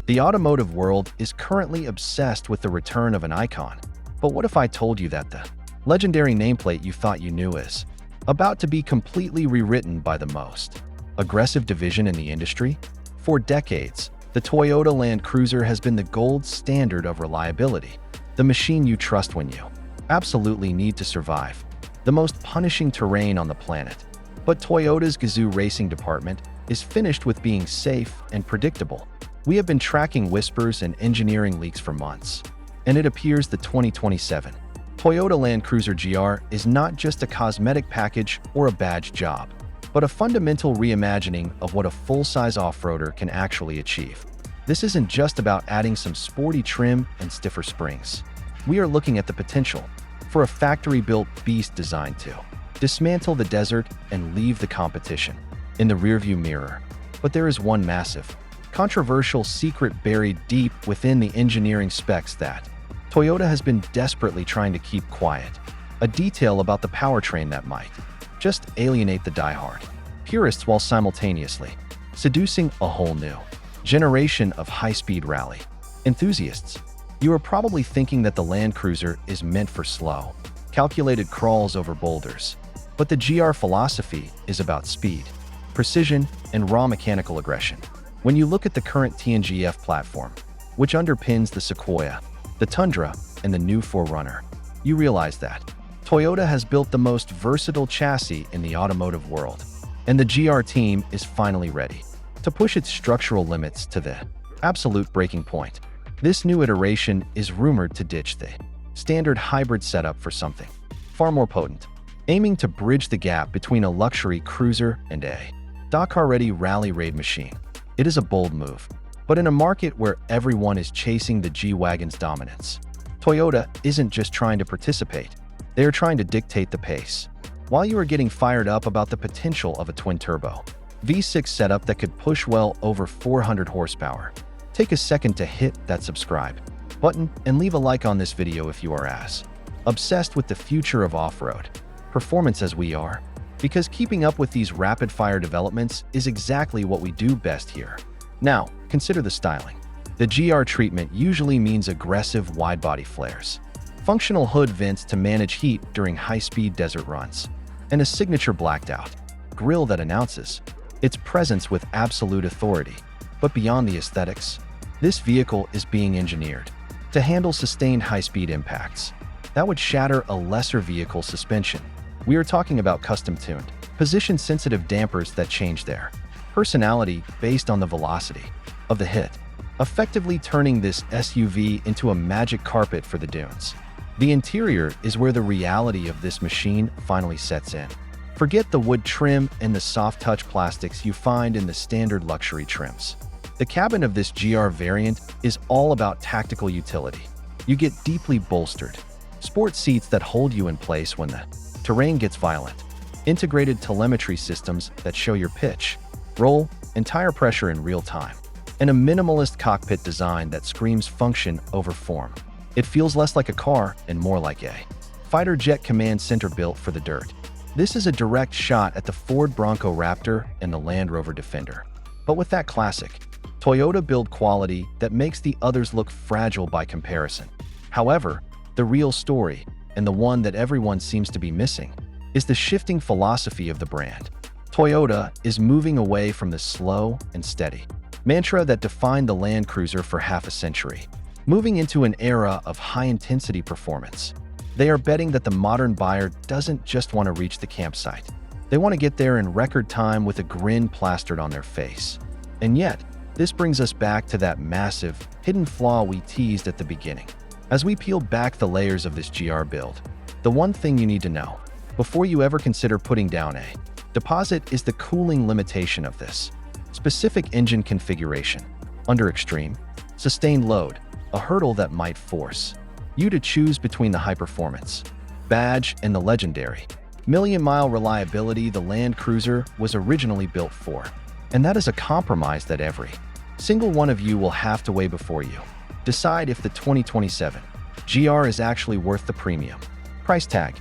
The automotive world is currently obsessed with the return of an icon. But what if I told you that the legendary nameplate you thought you knew is about to be completely rewritten by the most aggressive division in the industry? For decades, the Toyota Land Cruiser has been the gold standard of reliability, the machine you trust when you absolutely need to survive the most punishing terrain on the planet. But Toyota's Gazoo racing department is finished with being safe and predictable. We have been tracking whispers and engineering leaks for months, and it appears the 2027 Toyota Land Cruiser GR is not just a cosmetic package or a badge job, but a fundamental reimagining of what a full-size off-roader can actually achieve. This isn't just about adding some sporty trim and stiffer springs. We are looking at the potential for a factory-built beast designed to dismantle the desert and leave the competition in the rearview mirror. But there is one massive, controversial secret buried deep within the engineering specs that Toyota has been desperately trying to keep quiet. A detail about the powertrain that might just alienate the diehard purists while simultaneously seducing a whole new generation of high-speed rally enthusiasts. You are probably thinking that the Land Cruiser is meant for slow, calculated crawls over boulders. But the GR philosophy is about speed, precision, and raw mechanical aggression. When you look at the current TNGF platform, which underpins the Sequoia, the Tundra, and the new 4Runner, you realize that Toyota has built the most versatile chassis in the automotive world, and the GR team is finally ready to push its structural limits to the absolute breaking point. This new iteration is rumored to ditch the standard hybrid setup for something far more potent, aiming to bridge the gap between a luxury cruiser and a Dakar-ready rally raid machine. It is a bold move, but in a market where everyone is chasing the G-Wagon's dominance, Toyota isn't just trying to participate, they are trying to dictate the pace. While you are getting fired up about the potential of a twin-turbo V6 setup that could push well over 400 horsepower, take a second to hit that subscribe button and leave a like on this video if you are as obsessed with the future of off-road performance as we are, because keeping up with these rapid-fire developments is exactly what we do best here. Now, consider the styling. The GR treatment usually means aggressive wide-body flares, functional hood vents to manage heat during high-speed desert runs, and a signature blacked-out grille that announces its presence with absolute authority. But beyond the aesthetics, this vehicle is being engineered to handle sustained high-speed impacts that would shatter a lesser vehicle suspension. We are talking about custom-tuned, position-sensitive dampers that change their personality based on the velocity of the hit, effectively turning this SUV into a magic carpet for the dunes. The interior is where the reality of this machine finally sets in. Forget the wood trim and the soft-touch plastics you find in the standard luxury trims. The cabin of this GR variant is all about tactical utility. You get deeply bolstered sport seats that hold you in place when the terrain gets violent, integrated telemetry systems that show your pitch, roll, and tire pressure in real time, and a minimalist cockpit design that screams function over form. It feels less like a car and more like a fighter jet command center built for the dirt. This is a direct shot at the Ford Bronco Raptor and the Land Rover Defender, but with that classic Toyota build quality that makes the others look fragile by comparison. However, the real story, and the one that everyone seems to be missing, is the shifting philosophy of the brand. Toyota is moving away from the slow and steady mantra that defined the Land Cruiser for half a century, moving into an era of high-intensity performance. They are betting that the modern buyer doesn't just want to reach the campsite. They want to get there in record time with a grin plastered on their face. And yet, this brings us back to that massive, hidden flaw we teased at the beginning. As we peel back the layers of this GR build, the one thing you need to know before you ever consider putting down a deposit is the cooling limitation of this specific engine configuration. Under extreme, sustained load, a hurdle that might force you to choose between the high-performance badge and the legendary million-mile reliability the Land Cruiser was originally built for. And that is a compromise that every single one of you will have to weigh before you decide if the 2027 GR is actually worth the premium price tag.